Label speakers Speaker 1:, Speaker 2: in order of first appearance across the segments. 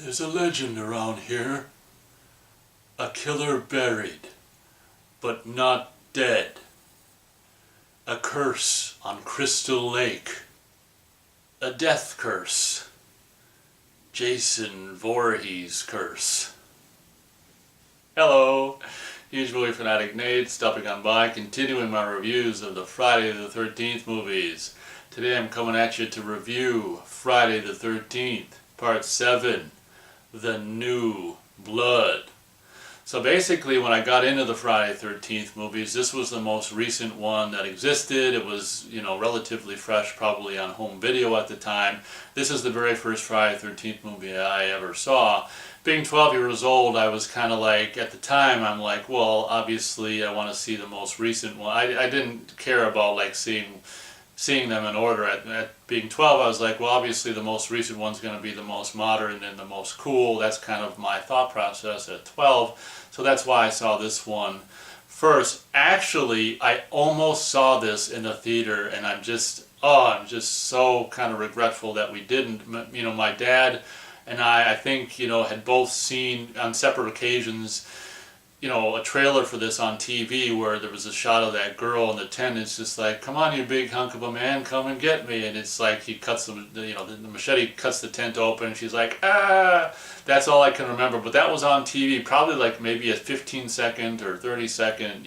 Speaker 1: There's a legend around here. A killer buried, but not dead. A curse on Crystal Lake. A death curse. Jason Voorhees curse. Hello, huge movie fanatic Nate, stopping on by, continuing my reviews of the Friday the 13th movies. Today I'm coming at you to review Friday the 13th, Part 7, The New Blood. So basically when I got into the Friday the 13th movies, this was the most recent one that existed. It was, relatively fresh, probably on home video at the time. This is the very first Friday the 13th movie I ever saw. Being 12 years old, I was kind of like, at the time, I'm like, well, obviously I want to see the most recent one. I didn't care about like seeing them in order. At being 12, I was like, well, obviously the most recent one's going to be the most modern and the most cool. That's kind of my thought process at 12. So that's why I saw this one first. Actually, I almost saw this in the theater, and I'm just so kind of regretful that we didn't. My dad and I think, had both seen on separate occasions, a trailer for this on TV where there was a shot of that girl in the tent. It's just like, come on, you big hunk of a man, come and get me. And it's like he cuts the machete cuts the tent open, and she's like, ah. That's all I can remember. But that was on TV, probably like maybe a 15-second or 30-second,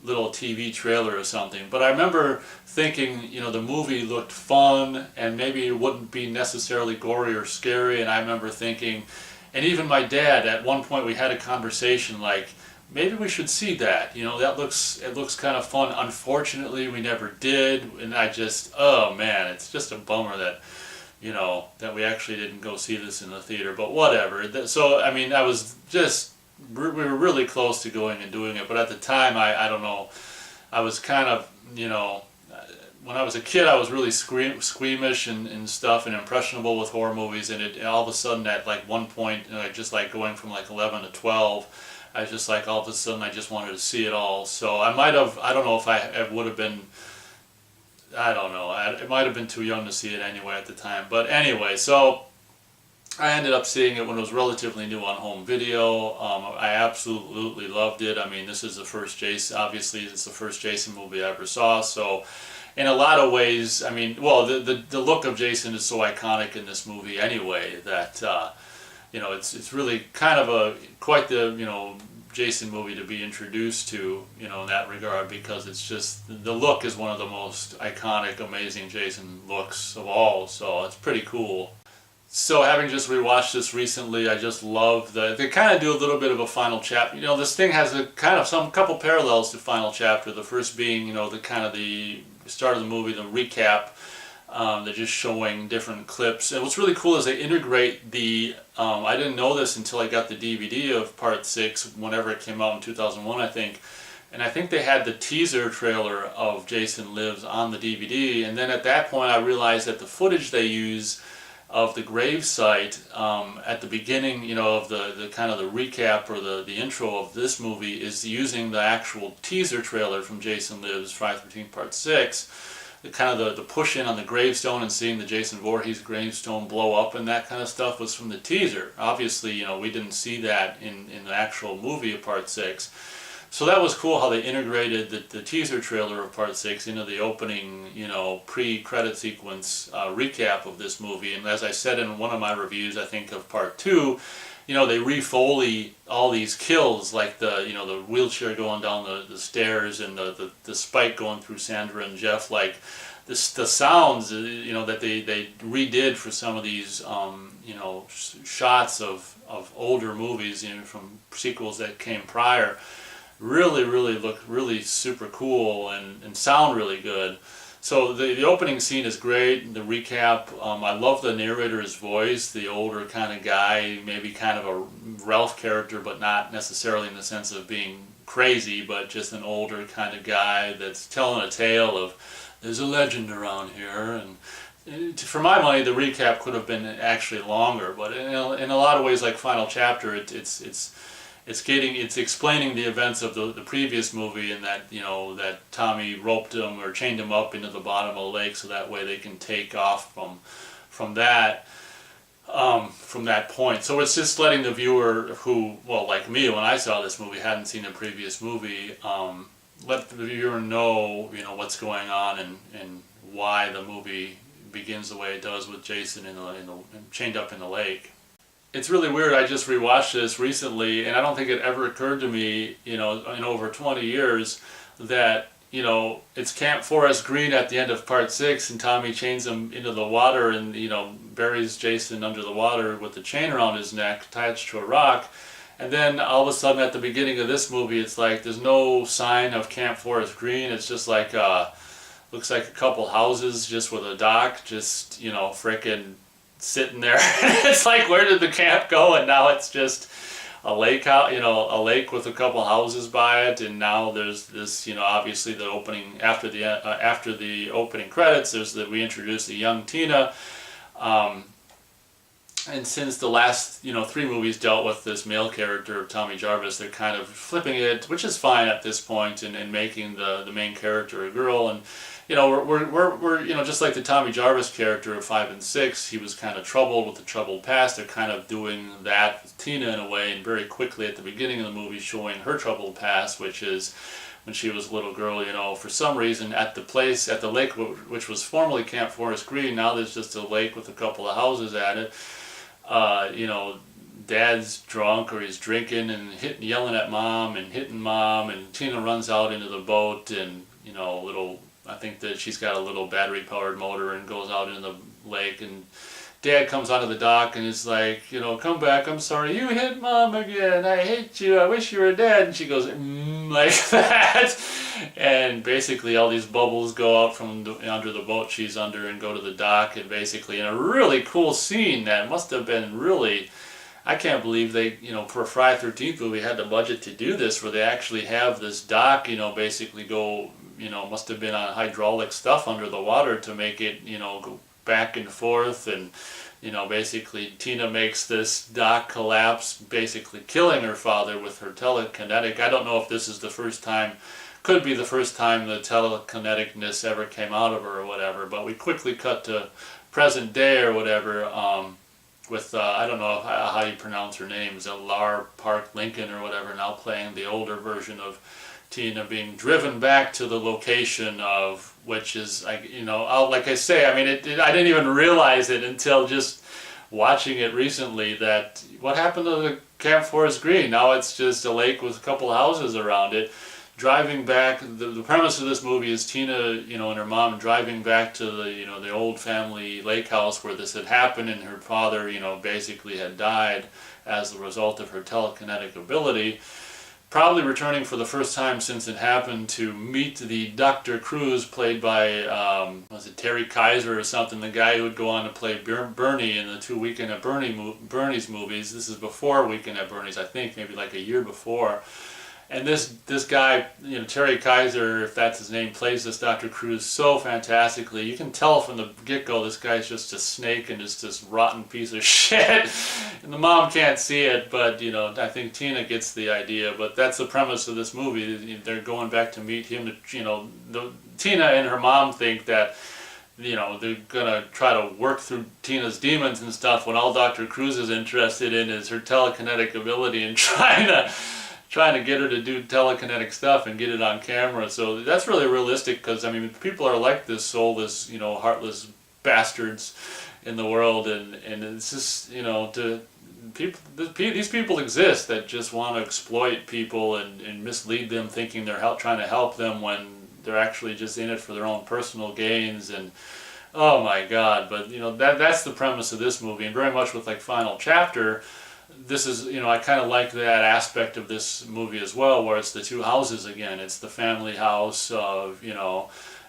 Speaker 1: little TV trailer or something. But I remember thinking, the movie looked fun, and maybe it wouldn't be necessarily gory or scary. And I remember thinking, and even my dad, at one point we had a conversation like, maybe we should see that. It looks kind of fun. Unfortunately, we never did, and I just, oh man, it's just a bummer that, that we actually didn't go see this in the theater. But whatever. So I mean, we were really close to going and doing it, but at the time, I don't know, I was kind of, when I was a kid, I was really squeamish and stuff, and impressionable with horror movies, and all of a sudden at like one point, just like going from like 11 to 12, I was just like, all of a sudden I just wanted to see it all. So I don't know if I would have been, I don't know, it might have been too young to see it anyway at the time. But anyway, so I ended up seeing it when it was relatively new on home video. I absolutely loved it. I mean, this is the first Jason, obviously it's the first Jason movie I ever saw, so in a lot of ways, I mean, well, the look of Jason is so iconic in this movie anyway that, it's really kind of quite the, Jason movie to be introduced to, in that regard, because it's just, the look is one of the most iconic, amazing Jason looks of all, so it's pretty cool. So having just rewatched this recently, I just love they kind of do a little bit of a final chapter. This thing has a kind of couple parallels to Final Chapter. The first being, the start of the movie, the recap. They're just showing different clips. And what's really cool is they integrate I didn't know this until I got the DVD of Part 6, whenever it came out in 2001, I think. And I think they had the teaser trailer of Jason Lives on the DVD. And then at that point I realized that the footage they use of the grave site at the beginning, of the kind of the recap or the intro of this movie is using the actual teaser trailer from Jason Lives Friday the 13th Part 6. The kind of the push in on the gravestone and seeing the Jason Voorhees gravestone blow up and that kind of stuff was from the teaser. Obviously, we didn't see that in the actual movie of Part 6. So that was cool how they integrated the teaser trailer of Part 6 into the opening, pre-credit sequence recap of this movie. And as I said in one of my reviews, I think of Part 2, they re-Foley all these kills, like the wheelchair going down the stairs and the spike going through Sandra and Jeff, like the sounds, that they redid for some of these, shots of older movies, from sequels that came prior. Really look really super cool and sound really good. So the opening scene is great. The recap, I love the narrator's voice, the older kind of guy, maybe kind of a Ralph character, but not necessarily in the sense of being crazy, but just an older kind of guy that's telling a tale of there's a legend around here. And for my money, the recap could have been actually longer, but in a lot of ways, like Final Chapter, it's explaining the events of the previous movie, and that that Tommy roped him or chained him up into the bottom of the lake so that way they can take off from that. from that point. So it's just letting the viewer who, well, like me, when I saw this movie, hadn't seen the previous movie, let the viewer know, what's going on and why the movie begins the way it does with Jason chained up in the lake. It's really weird. I just rewatched this recently, and I don't think it ever occurred to me, in over 20 years, that it's Camp Forest Green at the end of part 6, and Tommy chains him into the water and buries Jason under the water with the chain around his neck attached to a rock. And then all of a sudden at the beginning of this movie, it's like there's no sign of Camp Forest Green. It's just like looks like a couple houses just with a dock, just frickin' sitting there. It's like, where did the camp go? And now it's just a lake out, a lake with a couple houses by it, and now there's this, obviously the opening after the opening credits, we introduce the young Tina, and since the last 3 movies dealt with this male character of Tommy Jarvis, they're kind of flipping it, which is fine at this point, and making the main character a girl. And we're just like the Tommy Jarvis character of 5 and 6. He was kind of troubled with a troubled past. They're kind of doing that with Tina in a way, and very quickly at the beginning of the movie showing her troubled past, which is when she was a little girl, for some reason at the lake, which was formerly Camp Forest Green. Now there's just a lake with a couple of houses at it. Dad's drunk, or he's drinking and yelling at mom and hitting mom, and Tina runs out into the boat, and I think that she's got a little battery-powered motor and goes out into the lake, and Dad comes onto the dock and is like, come back, I'm sorry, you hit Mom again, I hate you, I wish you were dead. And she goes, like that. And basically all these bubbles go out from under the boat she's under and go to the dock, and basically in a really cool scene that must have been really, I can't believe they, for a Friday the 13th movie, had the budget to do this, where they actually have this dock, basically go, must have been on hydraulic stuff under the water to make it, go back and forth. And, basically Tina makes this dock collapse, basically killing her father with her telekinetic. I don't know if this is the first time, could be the first time the telekineticness ever came out of her or whatever, but we quickly cut to present day or whatever, with, I don't know how you pronounce her name, is it Lar Park Lincoln or whatever, now playing the older version of Tina being driven back to the location of, which is, like I say, I didn't even realize it until just watching it recently, that what happened to the Camp Forest Green? Now it's just a lake with a couple of houses around it. Driving back, the premise of this movie is Tina, and her mom driving back to the old family lake house where this had happened, and her father, basically had died as a result of her telekinetic ability. Probably returning for the first time since it happened to meet the Dr. Cruz, played by, was it Terry Kaiser or something, the guy who would go on to play Bernie in the 2 Weekend at Bernie's movies. This is before Weekend at Bernie's, I think, maybe like a year before. And this guy, Terry Kaiser, if that's his name, plays this Dr. Cruz so fantastically. You can tell from the get-go this guy's just a snake and just this rotten piece of shit. And the mom can't see it, but, I think Tina gets the idea. But that's the premise of this movie. They're going back to meet him. Tina and her mom think that, they're going to try to work through Tina's demons and stuff, when all Dr. Cruz is interested in is her telekinetic ability and trying to get her to do telekinetic stuff and get it on camera. So that's really realistic, because people are like this soulless, heartless bastards in the world, and it's just, these people exist that just want to exploit people and mislead them, thinking they're trying to help them when they're actually just in it for their own personal gains. And oh my God, but that's the premise of this movie, and very much with like Final Chapter. This is, I kind of like that aspect of this movie as well, where it's the two houses again. It's the family house of,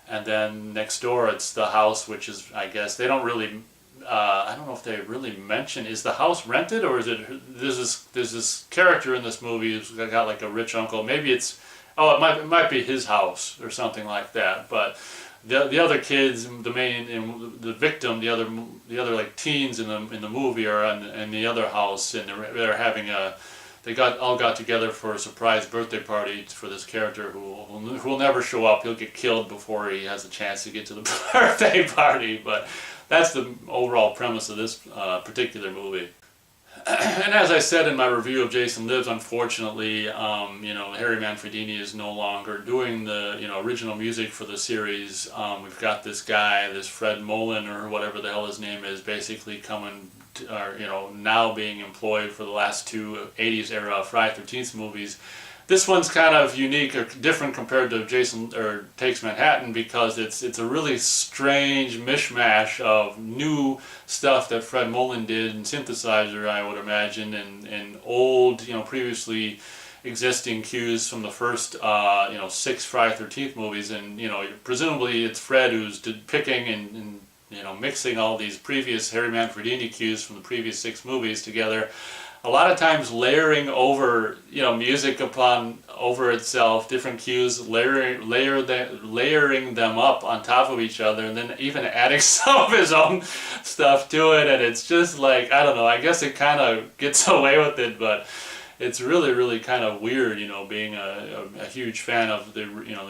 Speaker 1: and then next door it's the house, which is, I guess, they don't really, I don't know if they really mention, is the house rented, or is it, there's this character in this movie who's got like a rich uncle. Maybe it's, it might be his house or something like that, but the other kids, the victim, the other like teens in the movie are in the other house, and they're having they all got together for a surprise birthday party for this character who will never show up. He'll get killed before he has a chance to get to the birthday party. But that's the overall premise of this particular movie. And as I said in my review of Jason Lives, unfortunately, Harry Manfredini is no longer doing the, original music for the series. We've got this guy, this Fred Mullen or whatever the hell his name is, basically coming, now being employed for the last two 80s era Friday the 13th movies. This one's kind of unique or different compared to Jason Takes Manhattan because it's a really strange mishmash of new stuff that Fred Mullen did in synthesizer, I would imagine, and old, previously existing cues from the first, 6 Friday the 13th movies, and presumably it's Fred who's picking and mixing all these previous Harry Manfredini cues from the previous 6 movies together. A lot of times layering over, music over itself, different cues, layering them up on top of each other, and then even adding some of his own stuff to it, and it's just like, I don't know, I guess it kind of gets away with it, but it's really, really kind of weird, being a huge fan of the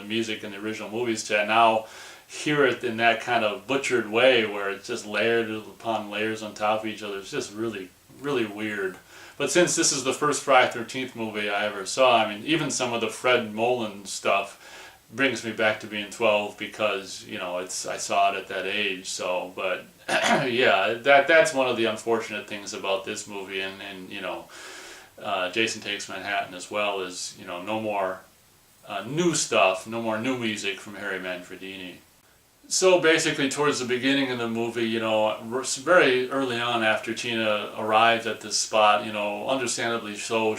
Speaker 1: music in the original movies to now hear it in that kind of butchered way where it's just layered upon layers on top of each other. It's just really, really weird. But since this is the first Friday the 13th movie I ever saw, I mean, even some of the Fred Mullen stuff brings me back to being 12 because, I saw it at that age. So, but yeah, that's one of the unfortunate things about this movie, and Jason Takes Manhattan as well, is, no more new stuff, no more new music from Harry Manfredini. So basically towards the beginning of the movie, very early on after Tina arrives at this spot, understandably so,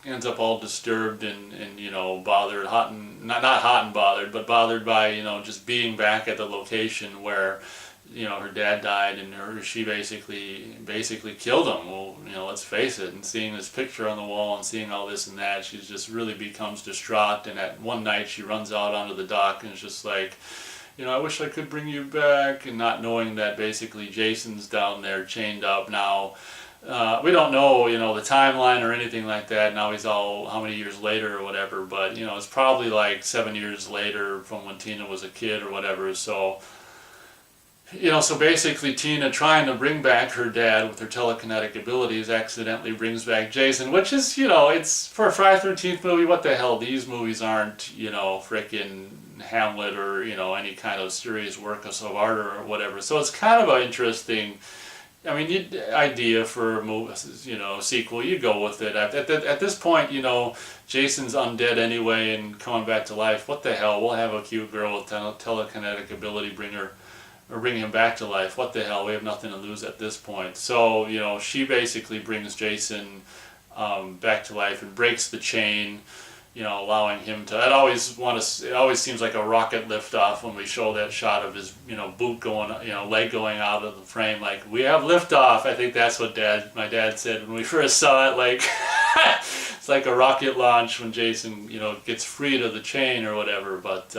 Speaker 1: ends up all disturbed and bothered, not hot and bothered, but bothered by, just being back at the location where, her dad died and she basically killed him. Well, let's face it, and seeing this picture on the wall and seeing all this and that, she just really becomes distraught, and at one night she runs out onto the dock and is just like, I wish I could bring you back, and not knowing that basically Jason's down there chained up now. We don't know, the timeline or anything like that. Now he's how many years later or whatever, but, it's probably like 7 years later from when Tina was a kid or whatever, so... so basically Tina, trying to bring back her dad with her telekinetic abilities, accidentally brings back Jason, which is, it's for a Friday the 13th movie, what the hell, these movies aren't, frickin' Hamlet or, any kind of serious work of art or whatever. So it's kind of an interesting, idea for a sequel. You go with it. At this point, Jason's undead anyway and coming back to life. What the hell, we'll have a cute girl with telekinetic ability bring him back to life. What the hell, we have nothing to lose at this point. So, she basically brings Jason back to life and breaks the chain, allowing him to... It always seems like a rocket liftoff when we show that shot of his, boot going, leg going out of the frame, like, we have liftoff. I think that's what my dad said when we first saw it, like, it's like a rocket launch when Jason, gets freed of the chain or whatever, but...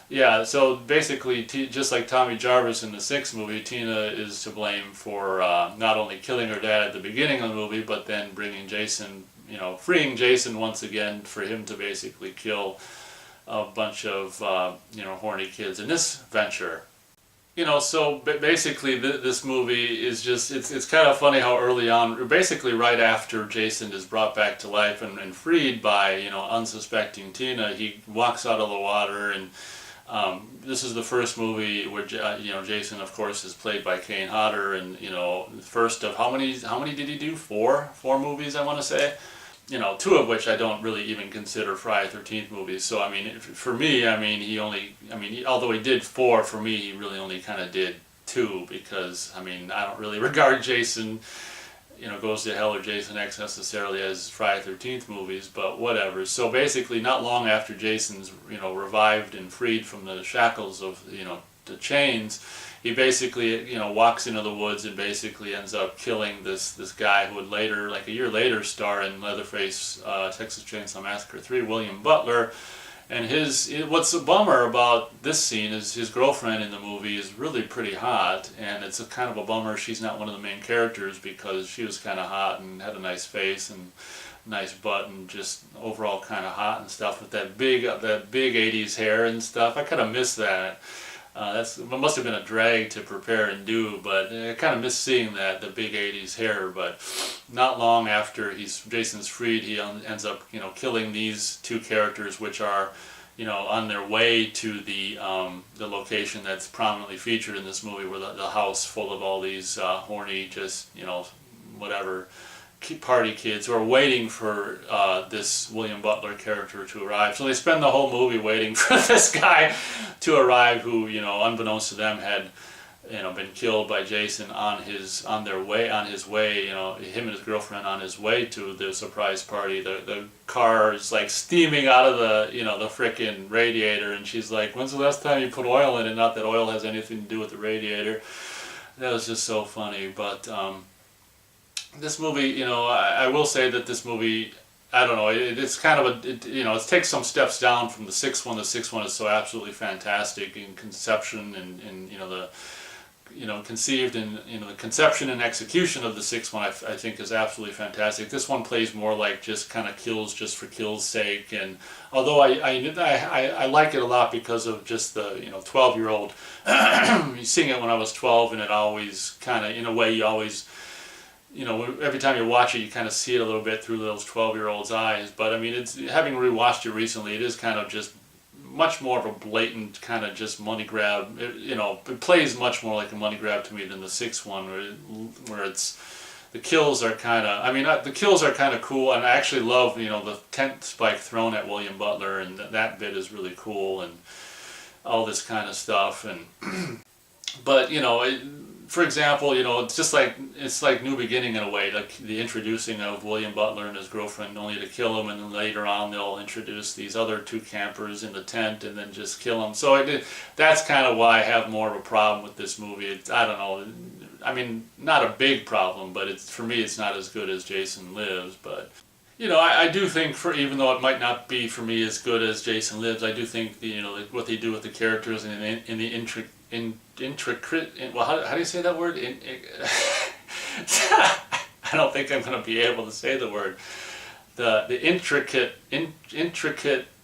Speaker 1: yeah, so basically, just like Tommy Jarvis in the 6th movie, Tina is to blame for not only killing her dad at the beginning of the movie, but then bringing Jason, freeing Jason once again for him to basically kill a bunch of, horny kids in this venture. So basically this movie is just, it's kind of funny how early on, basically right after Jason is brought back to life and freed by, unsuspecting Tina, he walks out of the water, and this is the first movie where Jason, of course, is played by Kane Hodder, and first of how many did he do? Four movies, I want to say. 2 of which I don't really even consider Friday the 13th movies. So for me, although he did 4, for me he really only kind of did 2, because I don't really regard Jason, Goes to Hell or Jason X necessarily as Friday the 13th movies, but whatever. So basically, not long after Jason's, revived and freed from the shackles of, the chains, he basically, walks into the woods and basically ends up killing this guy who would later, like a year later, star in Leatherface, Texas Chainsaw Massacre 3, William Butler. And what's a bummer about this scene is his girlfriend in the movie is really pretty hot, and it's a kind of a bummer she's not one of the main characters, because she was kind of hot and had a nice face and nice butt and just overall kind of hot and stuff with that big 80s hair and stuff. I kind of miss that. It must have been a drag to prepare and do, but I kind of miss seeing that, the big 80s hair. But not long after Jason's freed, he ends up, killing these two characters, which are, on their way to the location that's prominently featured in this movie, where the house full of all these horny, just, whatever, party kids who are waiting for this William Butler character to arrive. So they spend the whole movie waiting for this guy to arrive, who, unbeknownst to them, had, been killed by Jason on his way, him and his girlfriend on his way to the surprise party. The car is like steaming out of the, the frickin' radiator, and she's like, "When's the last time you put oil in it?" Not that oil has anything to do with the radiator. That was just so funny. But this movie, I will say that this movie, I don't know, it's kind of it takes some steps down from the sixth one. The sixth one is so absolutely fantastic in conception and conceived, and the conception and execution of the sixth one I think is absolutely fantastic. This one plays more like just kind of kills just for kill's sake, and although I like it a lot because of just the 12-year-old, seeing it when I was 12, and it always kind of, in a way, you always, every time you watch it, you kind of see it a little bit through those 12-year-olds' eyes. But I mean, it's, having rewatched it recently, it is kind of just much more of a blatant kind of just money grab. It plays much more like a money grab to me than the sixth one, where it's, the kills are kind of, the kills are kind of cool, and I actually love, the tent spike thrown at William Butler, and that bit is really cool, and all this kind of stuff, and but for example, it's like New Beginning in a way, like the introducing of William Butler and his girlfriend only to kill him, and then later on they'll introduce these other two campers in the tent and then just kill them. So that's kind of why I have more of a problem with this movie. I don't know, not a big problem, but for me it's not as good as Jason Lives. But I do think, even though it might not be for me as good as Jason Lives, I do think what they do with the characters and in the intricate. Well, how do you say that word? I don't think I'm going to be able to say the word. The intricate.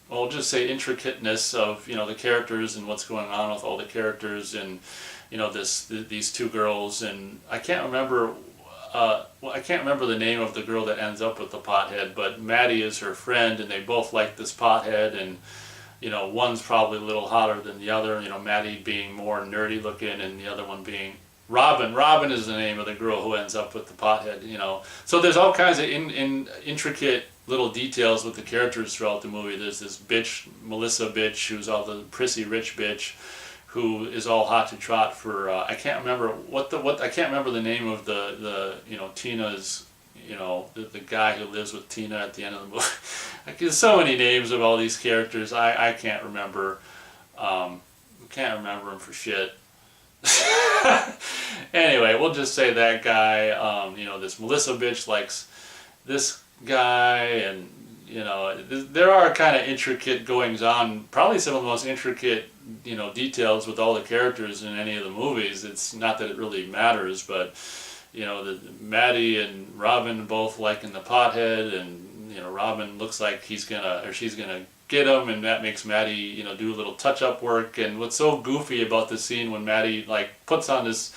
Speaker 1: Well, I'll just say intricateness of the characters and what's going on with all the characters, and these two girls, and I can't remember. I can't remember the name of the girl that ends up with the pothead, but Maddie is her friend, and they both like this pothead, and one's probably a little hotter than the other, Maddie being more nerdy looking, and the other one being Robin. Robin is the name of the girl who ends up with the pothead, So there's all kinds of intricate little details with the characters throughout the movie. There's this bitch, Melissa bitch, who's all the prissy rich bitch, who is all hot to trot for, I can't remember I can't remember the name of the Tina's, the guy who lives with Tina at the end of the movie. There's so many names of all these characters. I can't remember. Can't remember them for shit. Anyway, we'll just say that guy. This Melissa bitch likes this guy, and there are kind of intricate goings on. Probably some of the most intricate details with all the characters in any of the movies. It's not that it really matters, but Maddie and Robin both liking the pothead, and Robin looks like she's gonna get him, and that makes Maddie do a little touch-up work. And what's so goofy about this scene, when Maddie puts on this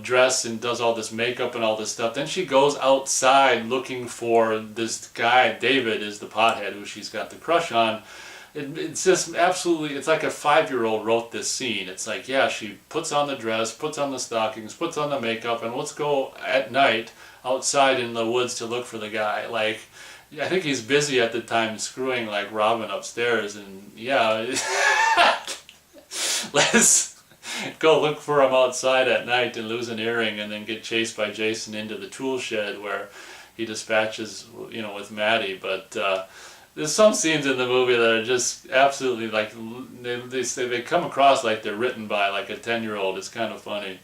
Speaker 1: dress and does all this makeup and all this stuff, then she goes outside looking for this guy. David is the pothead who she's got the crush on. It's just absolutely, it's like a 5-year-old wrote this scene. It's like, yeah, she puts on the dress, puts on the stockings, puts on the makeup, and let's go at night outside in the woods to look for the guy. I think he's busy at the time screwing Robin upstairs, and yeah, let's go look for him outside at night and lose an earring, and then get chased by Jason into the tool shed where he dispatches with Maddie. But there's some scenes in the movie that are just absolutely they come across like they're written by a 10-year-old. It's kind of funny.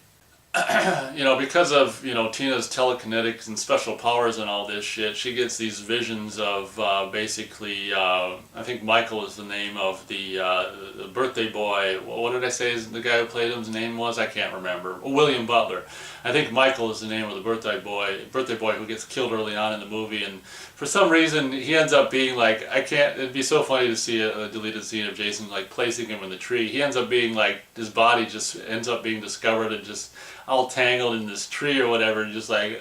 Speaker 1: Because of Tina's telekinetics and special powers and all this shit, she gets these visions of basically I think Michael is the name of the birthday boy. What did I say the guy who played him's name was? I can't remember. William Butler. I think Michael is the name of the birthday boy who gets killed early on in the movie, and for some reason he ends up being like, I can't, it'd be so funny to see a deleted scene of Jason like placing him in the tree. He ends up being like, his body just ends up being discovered and just all tangled in this tree or whatever, and just like,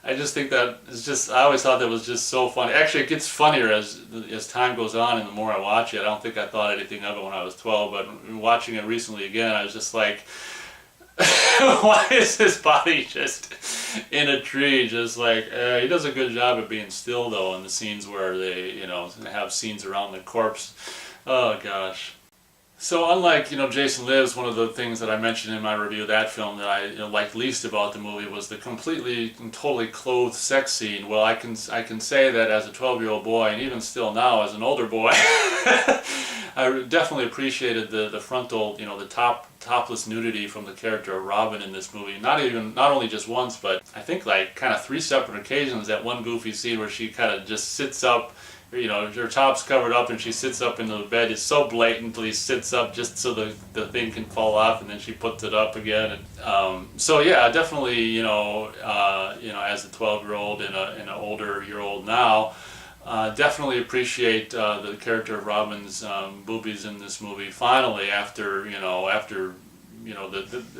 Speaker 1: I just think that is just, I always thought that was just so funny. Actually, it gets funnier as time goes on and the more I watch it. I don't think I thought anything of it when I was 12, but watching it recently again, I was just like, why is his body just in a tree? Just like, he does a good job of being still though in the scenes where they, you know, have scenes around the corpse. Oh gosh. So unlike, you know, Jason Lives, one of the things that I mentioned in my review of that film that I liked least about the movie was the completely and totally clothed sex scene. Well, I can say that as a 12-year-old boy, and even still now as an older boy, I definitely appreciated the frontal, you know, the topless nudity from the character of Robin in this movie. Not only just once, but I think like kind of 3 separate occasions. That one goofy scene where she kind of just sits up, you know, her top's covered up and she sits up into the bed. It's so blatantly sits up just so the thing can fall off, and then she puts it up again. And so yeah, definitely, you know, as a 12-year-old and an older year old now, definitely appreciate the character of Robin's boobies in this movie. Finally, after the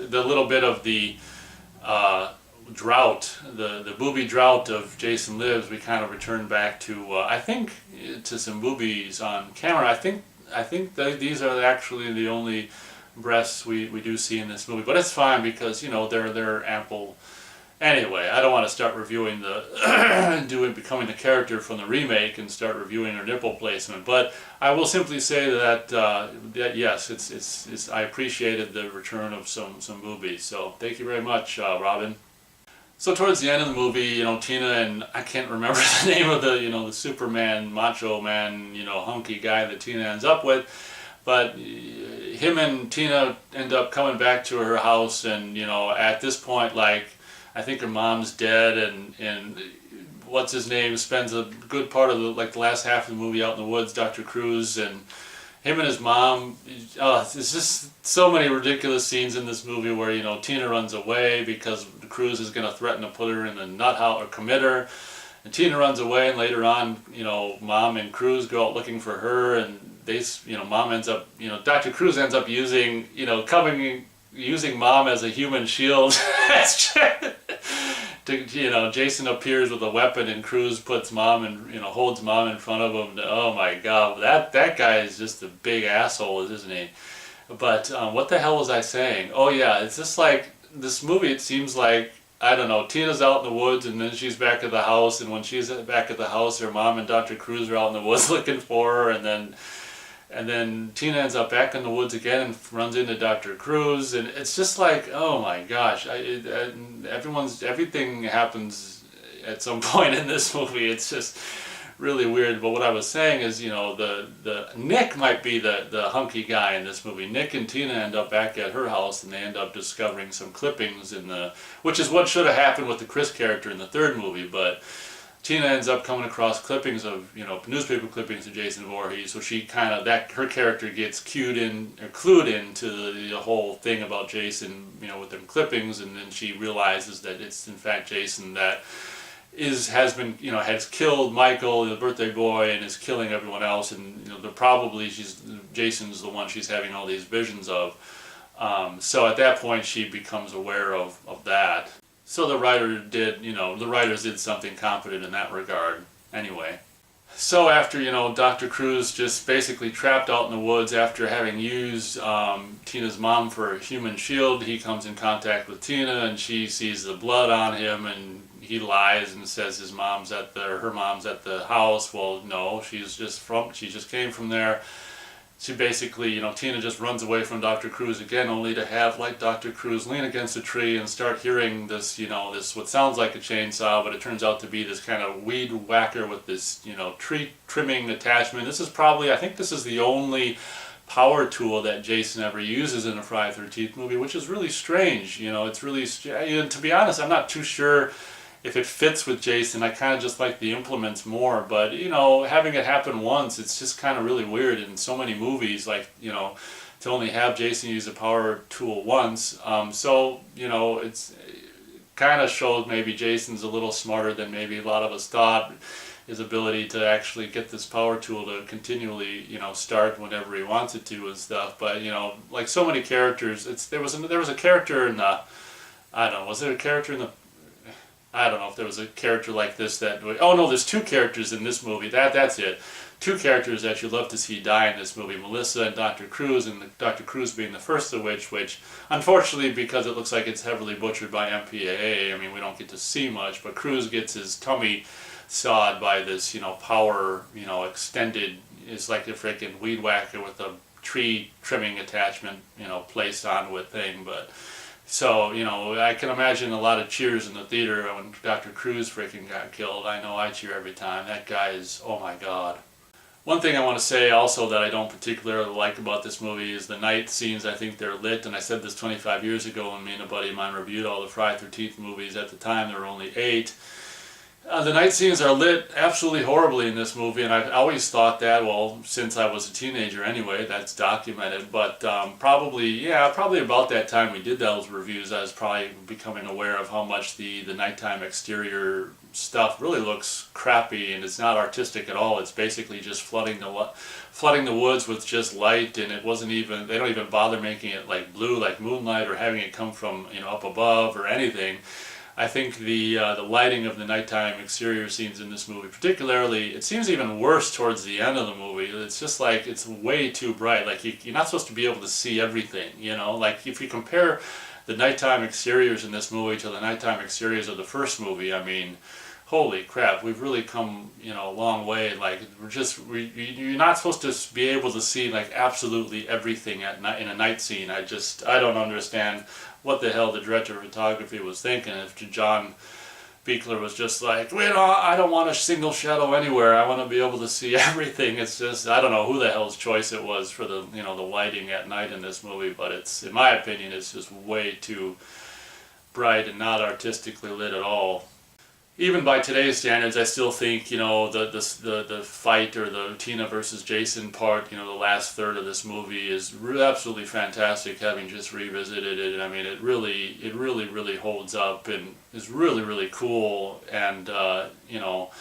Speaker 1: little bit of the drought, the booby drought of Jason Lives, we kind of returned back to I think to some boobies on camera. I think that these are actually the only breasts we do see in this movie, but it's fine because, you know, they're ample. Anyway, I don't want to start reviewing becoming the character from the remake and start reviewing her nipple placement, but I will simply say that yes, it's I appreciated the return of some boobies. So thank you very much, Robin. So towards the end of the movie, you know, Tina and I can't remember the name of the, you know, the Superman, macho man, you know, hunky guy that Tina ends up with, but him and Tina end up coming back to her house, and, you know, at this point, like, I think her mom's dead, and what's his name spends a good part of the last half of the movie out in the woods, Dr. Cruz, and him and his mom. There's just so many ridiculous scenes in this movie where, you know, Tina runs away because Cruz is going to threaten to put her in the nut house or commit her, and Tina runs away, and later on, you know, Mom and Cruz go out looking for her, and they, you know, Mom ends up, you know, Dr. Cruz ends up using Mom as a human shield. You know, Jason appears with a weapon and Cruz puts Mom and, you know, holds Mom in front of him. Oh my God, that guy is just a big asshole, isn't he? But what the hell was I saying? Oh yeah, it's just like this movie. It seems like, I don't know, Tina's out in the woods and then she's back at the house, and when she's back at the house, her mom and Dr. Cruz are out in the woods looking for her, and then Tina ends up back in the woods again and runs into Dr. Cruz, and it's just like, oh my gosh, everything happens at some point in this movie. It's just really weird. But what I was saying is, you know, the Nick might be the hunky guy in this movie. Nick and Tina end up back at her house, and they end up discovering some clippings which is what should have happened with the Chris character in the third movie, but Tina ends up coming across clippings of, you know, newspaper clippings of Jason Voorhees, so she kind of, her character gets clued into the whole thing about Jason, you know, with them clippings, and then she realizes that it's in fact Jason that has killed Michael, the birthday boy, and is killing everyone else, and, you know, Jason's the one she's having all these visions of. So at that point she becomes aware of that. So the writers did something competent in that regard. Anyway. So after, you know, Dr. Cruz just basically trapped out in the woods after having used Tina's mom for a human shield, he comes in contact with Tina, and she sees the blood on him, and he lies and says her mom's at the house. Well, no, she just came from there. She basically, you know, Tina just runs away from Dr. Cruz again, only to have, like, Dr. Cruz lean against a tree and start hearing this, you know, this what sounds like a chainsaw, but it turns out to be this kind of weed whacker with this, you know, tree trimming attachment. I think this is the only power tool that Jason ever uses in a Friday the 13th movie, which is really strange. You know, it's really, to be honest, I'm not too sure if it fits with Jason. I kind of just like the implements more, but, you know, having it happen once, it's just kind of really weird in so many movies. Like, you know, to only have Jason use a power tool once. So, you know, it's kind of shows maybe Jason's a little smarter than maybe a lot of us thought. His ability to actually get this power tool to continually, you know, start whenever he wants it to and stuff. But, you know, like so many characters, there was a character in the, I don't know, was there a character in the, I don't know if there was a character like this that, oh no, there's two characters in this movie, that's it. Two characters that you'd love to see die in this movie, Melissa and Dr. Cruz, and Dr. Cruz being the first of which unfortunately, because it looks like it's heavily butchered by MPAA, I mean, we don't get to see much, but Cruz gets his tummy sawed by this, you know, power, you know, extended, it's like a freaking weed whacker with a tree trimming attachment, you know, placed onto a thing. But so, you know, I can imagine a lot of cheers in the theater when Dr. Cruz freaking got killed. I know I cheer every time. That guy is, oh my god. One thing I want to say also that I don't particularly like about this movie is the night scenes. I think they're lit, and I said this 25 years ago when me and a buddy of mine reviewed all the Friday the 13th movies. At the time there were only 8. The night scenes are lit absolutely horribly in this movie, and I've always thought that, well, since I was a teenager anyway, that's documented, but probably about that time we did those reviews, I was probably becoming aware of how much the nighttime exterior stuff really looks crappy, and it's not artistic at all. It's basically just flooding the woods with just light, and it wasn't even, they don't even bother making it like blue like moonlight or having it come from, you know, up above or anything. I think the lighting of the nighttime exterior scenes in this movie, particularly, it seems even worse towards the end of the movie. It's just like, it's way too bright. Like, you're not supposed to be able to see everything, you know? Like, if you compare the nighttime exteriors in this movie to the nighttime exteriors of the first movie, I mean, holy crap, we've really come, you know, a long way. Like, you're not supposed to be able to see, like, absolutely everything at night in a night scene. I don't understand what the hell the director of photography was thinking. If John Buechler was just like, well, I don't want a single shadow anywhere, I want to be able to see everything. It's just, I don't know who the hell's choice it was for the, you know, the lighting at night in this movie, but it's, in my opinion, it's just way too bright and not artistically lit at all. Even by today's standards, I still think, you know, the fight, or the Tina versus Jason part, you know, the last third of this movie is absolutely fantastic, having just revisited it. I mean, it really holds up and is really cool. And you know,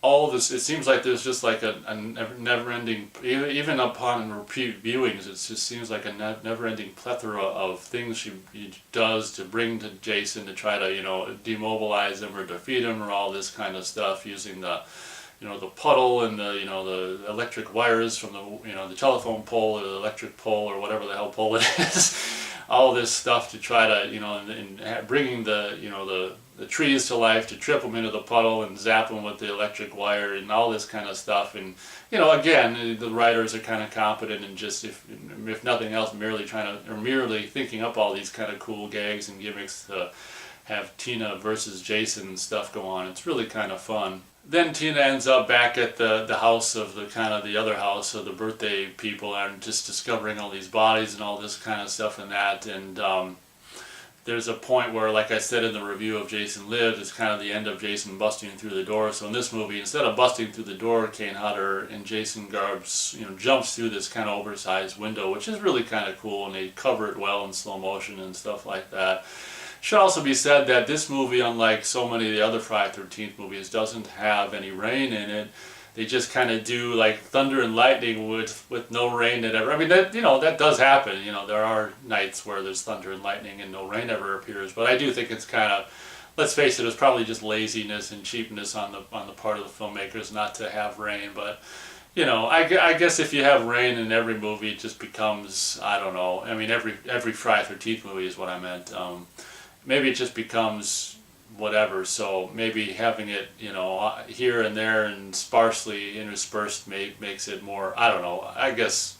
Speaker 1: all of this, it seems like there's just like a never-ending, even upon repeat viewings, it just seems like a never-ending plethora of things she does to bring to Jason to try to, you know, demobilize him or defeat him or all this kind of stuff, using the, you know, the puddle and the, you know, the electric wires from the, you know, the telephone pole or the electric pole or whatever the hell pole it is. All this stuff to try to, you know, and bringing the, you know, the trees to life, to trip them into the puddle and zap them with the electric wire and all this kind of stuff. And, you know, again, the writers are kind of competent in just, if nothing else, merely thinking up all these kind of cool gags and gimmicks to have Tina versus Jason stuff go on. It's really kind of fun. Then Tina ends up back at the house of the other house of the birthday people, and just discovering all these bodies and all this kind of stuff and that. And there's a point where, like I said in the review of Jason Lives, it's kind of the end of Jason busting through the door. So in this movie, instead of busting through the door, Kane Hodder and Jason Garbs, you know, jumps through this kind of oversized window, which is really kind of cool, and they cover it well in slow motion and stuff like that. Should also be said that this movie, unlike so many of the other Friday the 13th movies, doesn't have any rain in it. They just kind of do like thunder and lightning with no rain ever. I mean, that, you know, that does happen. You know, there are nights where there's thunder and lightning and no rain ever appears. But I do think it's kind of, let's face it, it's probably just laziness and cheapness on the part of the filmmakers not to have rain. But, you know, I guess if you have rain in every movie, it just becomes, I don't know. I mean, every Friday the 13th movie is what I meant. Maybe it just becomes whatever, so maybe having it, you know, here and there and sparsely interspersed makes it more, I don't know, I guess,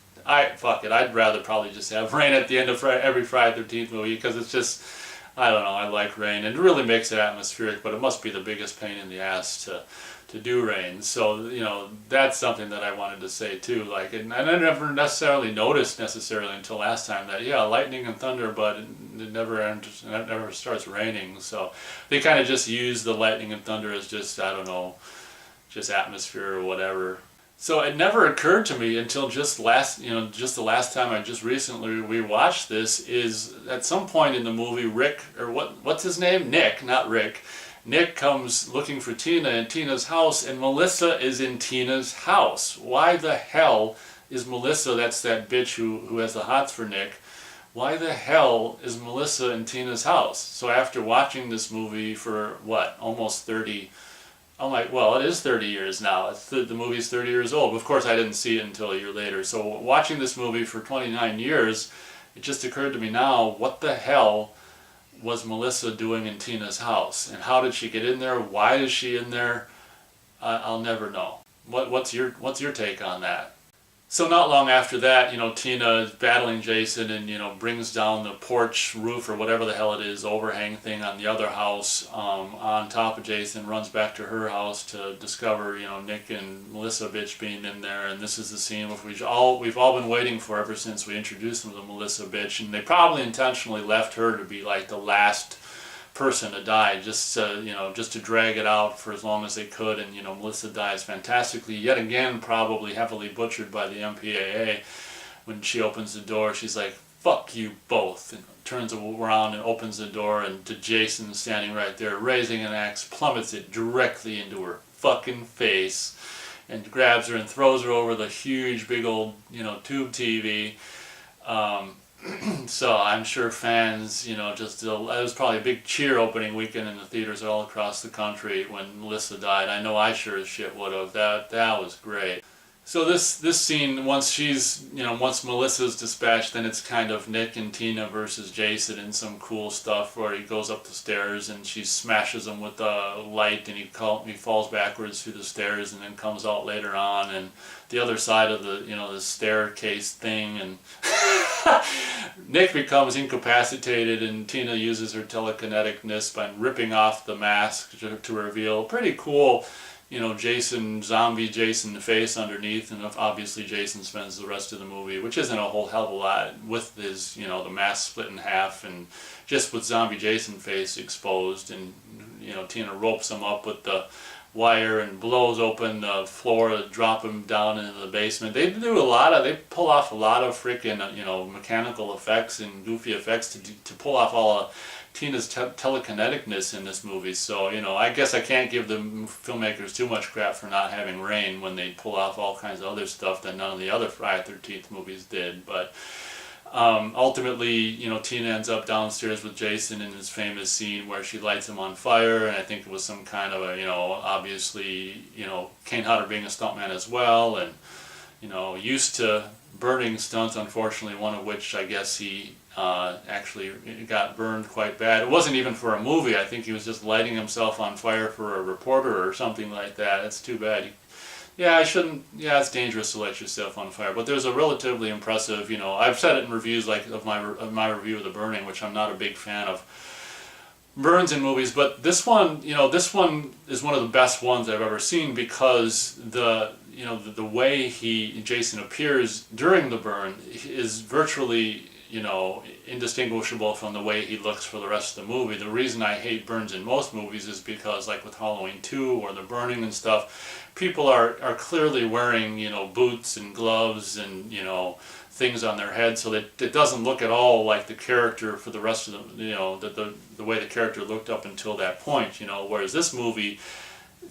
Speaker 1: fuck it, I'd rather probably just have rain at the end of every Friday the 13th movie, because it's just, I don't know, I like rain, and it really makes it atmospheric, but it must be the biggest pain in the ass to do rain. So, you know, that's something that I wanted to say too. Like, and I never necessarily noticed until last time that, yeah, lightning and thunder, but it never starts raining. So they kind of just use the lightning and thunder as just, I don't know, just atmosphere or whatever. So it never occurred to me until just the last time I just recently rewatched this, is at some point in the movie, Rick, or what's his name? Nick, not Rick. Nick comes looking for Tina in Tina's house, and Melissa is in Tina's house. Why the hell is Melissa, that's that bitch who has the hots for Nick, why the hell is Melissa in Tina's house? So after watching this movie for, almost 30, I'm like, well, it is 30 years now. The movie's 30 years old. Of course, I didn't see it until a year later. So watching this movie for 29 years, it just occurred to me now, what the hell was Melissa doing in Tina's house? And how did she get in there? Why is she in there? I'll never know. What's your take on that? So not long after that, Tina is battling Jason and, brings down the porch roof or whatever the hell it is, overhang thing on the other house, on top of Jason, runs back to her house to discover, Nick and Melissa bitch being in there. And this is the scene which we've all been waiting for ever since we introduced them to Melissa bitch. And they probably intentionally left her to be like the last person to die, just to drag it out for as long as they could. And Melissa dies fantastically yet again, probably heavily butchered by the MPAA. When she opens the door, she's like, fuck you both, and turns around and opens the door, and to Jason standing right there raising an axe, plummets it directly into her fucking face and grabs her and throws her over the huge big old tube TV. So I'm sure fans, it was probably a big cheer opening weekend in the theaters all across the country when Melissa died. I know I sure as shit would have. That was great. So this scene, once Melissa's dispatched, then it's kind of Nick and Tina versus Jason and some cool stuff where he goes up the stairs and she smashes him with a light and he falls backwards through the stairs and then comes out later on, and the other side of the staircase thing, and Nick becomes incapacitated and Tina uses her telekineticness by ripping off the mask to reveal pretty cool zombie Jason face underneath, and obviously Jason spends the rest of the movie, which isn't a whole hell of a lot, with his, the mask split in half and just with zombie Jason face exposed, and, Tina ropes him up with the wire and blows open the floor to drop him down into the basement. They pull off a lot of freaking, mechanical effects and goofy effects to pull off all of Tina's telekineticness in this movie. So, I guess I can't give the filmmakers too much crap for not having rain when they pull off all kinds of other stuff that none of the other Friday the 13th movies did. But ultimately, Tina ends up downstairs with Jason in this famous scene where she lights him on fire, and I think it was some kind of a, obviously, Kane Hodder being a stuntman as well, and, used to burning stunts, unfortunately, one of which I guess he actually got burned quite bad. It wasn't even for a movie. I think he was just lighting himself on fire for a reporter or something like that. That's too bad. It's dangerous to light yourself on fire. But there's a relatively impressive, I've said it in reviews of my review of The Burning, which I'm not a big fan of burns in movies, but this one is one of the best ones I've ever seen, because the way Jason appears during the burn is virtually indistinguishable from the way he looks for the rest of the movie. The reason I hate burns in most movies is because, like with Halloween 2 or The Burning and stuff, people are clearly wearing boots and gloves and things on their head, so that it doesn't look at all like the character for the rest of the way the character looked up until that point. Whereas this movie,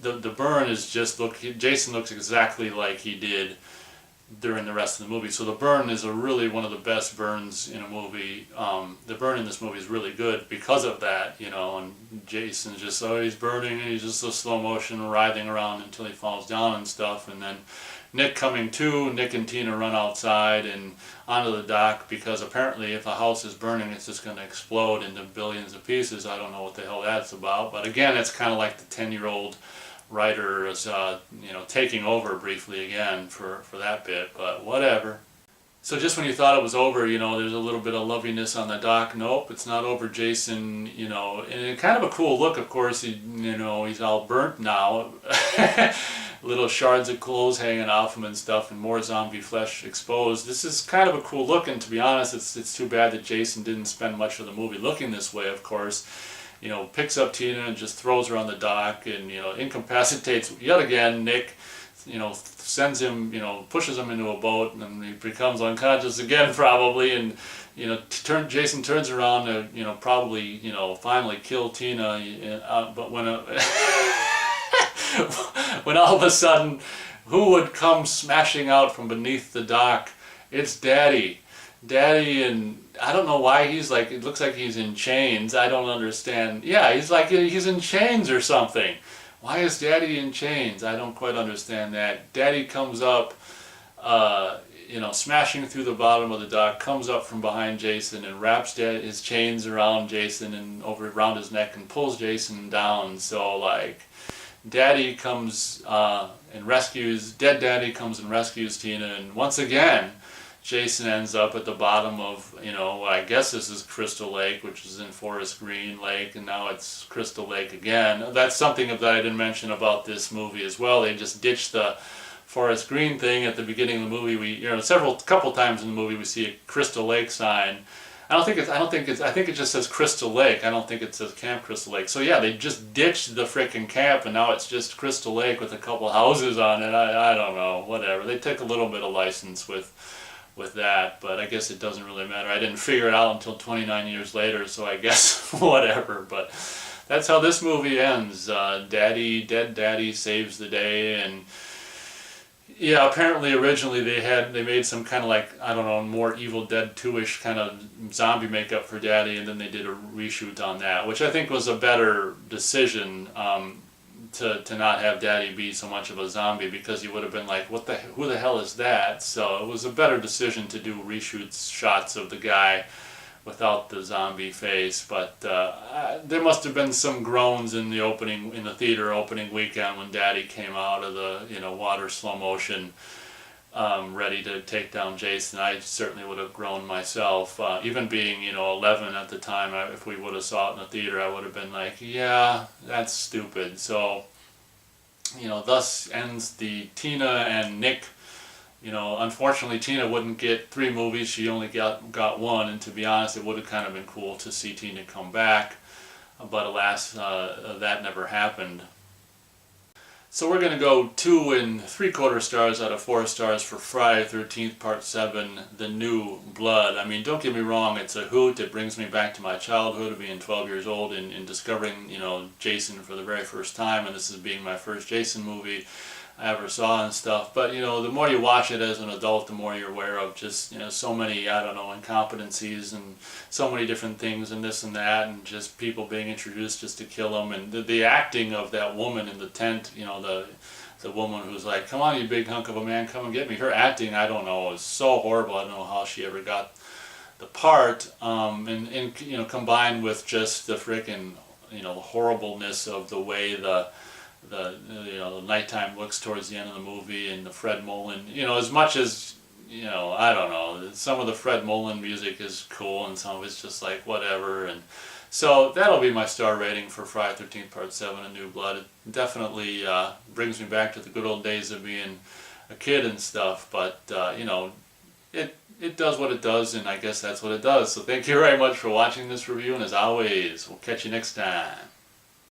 Speaker 1: the burn is just Jason looks exactly like he did during the rest of the movie. So the burn is really one of the best burns in a movie. The burn in this movie is really good because of that, and Jason's just he's burning and he's just a slow motion writhing around until he falls down and stuff, and then Nick coming to, Nick and Tina run outside and onto the dock, because apparently if a house is burning it's just going to explode into billions of pieces. I don't know what the hell that's about, but again, it's kind of like the 10-year-old writer is taking over briefly again for that bit, but whatever. So just when you thought it was over, there's a little bit of loveliness on the dock. Nope, it's not over. Jason, and kind of a cool look, of course. He's all burnt now. Little shards of clothes hanging off him and stuff, and more zombie flesh exposed. This is kind of a cool look, and to be honest, it's too bad that Jason didn't spend much of the movie looking this way, of course. Picks up Tina and just throws her on the dock and, incapacitates yet again Nick, sends him, pushes him into a boat, and then he becomes unconscious again probably, and Jason turns around to probably finally kill Tina, but when when all of a sudden, who would come smashing out from beneath the dock? It's Daddy. Daddy, and I don't know why he's like, it looks like he's in chains. I don't understand. Yeah, he's like, he's in chains or something. Why is Daddy in chains? I don't quite understand that. Daddy comes up, smashing through the bottom of the dock, comes up from behind Jason and wraps his chains around Jason and around his neck and pulls Jason down. So like, Daddy comes and rescues, dead Daddy comes and rescues Tina, and once again, Jason ends up at the bottom of, I guess this is Crystal Lake, which is in Forest Green Lake, and now it's Crystal Lake again. That's something that I didn't mention about this movie as well. They just ditched the Forest Green thing at the beginning of the movie. Couple times in the movie we see a Crystal Lake sign. I think it just says Crystal Lake. I don't think it says Camp Crystal Lake. So yeah, they just ditched the frickin' camp, and now it's just Crystal Lake with a couple houses on it. I don't know, whatever. They took a little bit of license with that, but I guess it doesn't really matter. I didn't figure it out until 29 years later, so I guess whatever. But that's how this movie ends. Dead Daddy saves the day, and yeah, apparently originally they made some kind of like, I don't know, more Evil Dead 2-ish kind of zombie makeup for Daddy, and then they did a reshoot on that, which I think was a better decision. To not have Daddy be so much of a zombie, because you would have been like, who the hell is that? So it was a better decision to do reshoots shots of the guy without the zombie face. But there must have been some groans in the theater opening weekend when Daddy came out of the water slow motion, ready to take down Jason. I certainly would have groaned myself. Even being 11 at the time, if we would have saw it in the theater, I would have been like, yeah, that's stupid. So thus ends the Tina and Nick. Unfortunately Tina wouldn't get 3 movies. She only got 1, and to be honest, it would have kind of been cool to see Tina come back, but alas, that never happened. So we're going to go 2 3/4 stars out of 4 stars for Friday the 13th Part 7, The New Blood. I mean, don't get me wrong, it's a hoot. It brings me back to my childhood of being 12 years old and discovering, Jason for the very first time, and this is being my first Jason movie I ever saw and stuff. But, the more you watch it as an adult, the more you're aware of just, so many, I don't know, incompetencies and so many different things and this and that, and just people being introduced just to kill them. And the acting of that woman in the tent, the woman who's like, come on, you big hunk of a man, come and get me. Her acting, I don't know, is so horrible. I don't know how she ever got the part. And combined with just the frickin', horribleness of the way the nighttime looks towards the end of the movie, and the Fred Mullen, as much as, I don't know, some of the Fred Mullen music is cool and some of it's just like whatever. And so that'll be my star rating for Friday the 13th Part 7, A New Blood. It definitely brings me back to the good old days of being a kid and stuff, but it does what it does, and I guess that's what it does. So thank you very much for watching this review, and as always, we'll catch you next time.